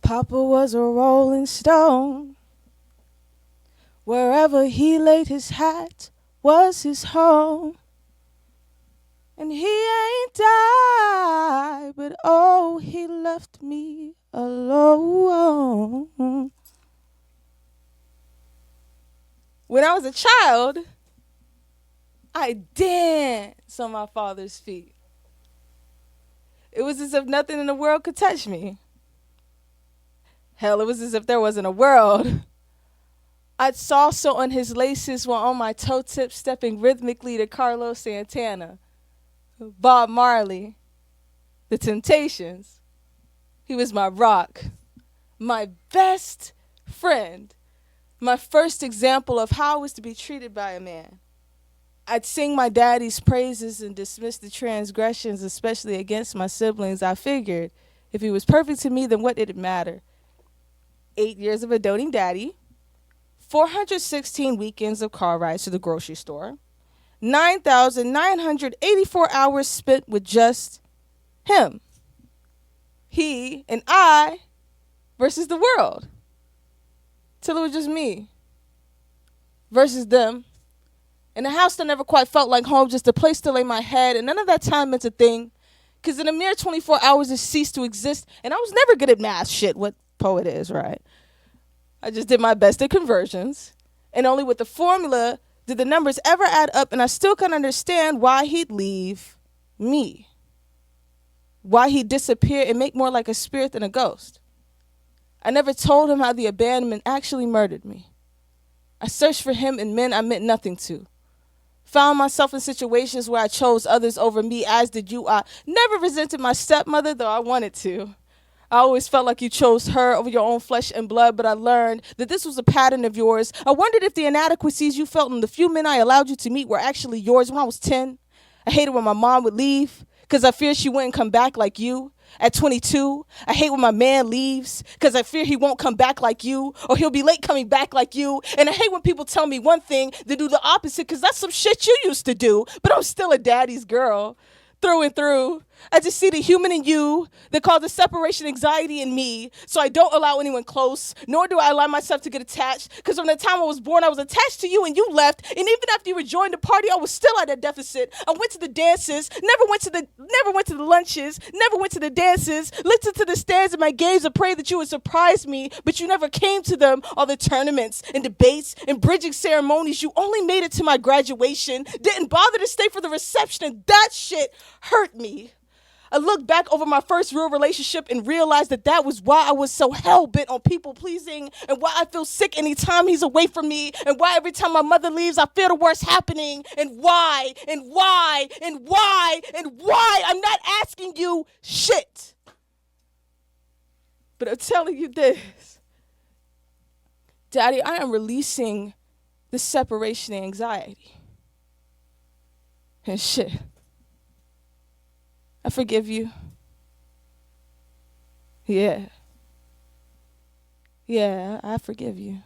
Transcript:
Papa was a rolling stone. Wherever he laid his hat was his home. And he ain't died, but oh, he left me alone. When I was a child, I danced on my father's feet. It was as if nothing in the world could touch me. Hell, it was as if there wasn't a world. I'd salsa on his laces while on my toe tips stepping rhythmically to Carlos Santana, Bob Marley, The Temptations. He was my rock, my best friend, my first example of how I was to be treated by a man. I'd sing my daddy's praises and dismiss the transgressions, especially against my siblings. I figured if he was perfect to me, then what did it matter? 8 years of a doting daddy, 416 weekends of car rides to the grocery store, 9,984 hours spent with just him. He and I versus the world. Till it was just me versus them. In a house that never quite felt like home, just a place to lay my head, and none of that time meant a thing. Because in a mere 24 hours, it ceased to exist, and I was never good at math. Shit, what poet is, right? I just did my best at conversions, and only with the formula did the numbers ever add up, and I still couldn't understand why he'd leave me. Why he'd disappear and make more like a spirit than a ghost. I never told him how the abandonment actually murdered me. I searched for him in men I meant nothing to. Found myself in situations where I chose others over me, as did you. I never resented my stepmother, though I wanted to. I always felt like you chose her over your own flesh and blood, but I learned that this was a pattern of yours. I wondered if the inadequacies you felt in the few men I allowed you to meet were actually yours. When I was 10, I hated when my mom would leave because I feared she wouldn't come back like you. At 22, I hate when my man leaves because I fear he won't come back like you, or he'll be late coming back like you. And I hate when people tell me one thing to do the opposite because that's some shit you used to do, but I'm still a daddy's girl. Through and through. I just see the human in you that causes separation anxiety in me, so I don't allow anyone close, nor do I allow myself to get attached, because from the time I was born, I was attached to you and you left, and even after you rejoined the party, I was still at a deficit. I went to the dances, never went to the lunches, never went to the dances, listened to the stands in my games and prayed that you would surprise me, but you never came to them. All the tournaments and debates and bridging ceremonies, you only made it to my graduation, didn't bother to stay for the reception, and that shit hurt me. I look back over my first real relationship and realized that was why I was so hell-bent on people pleasing, and why I feel sick anytime he's away from me, and why every time my mother leaves I feel the worst happening, and why I'm not asking you shit. But I'm telling you this, Daddy, I am releasing the separation anxiety. And shit, I forgive you. Yeah, I forgive you.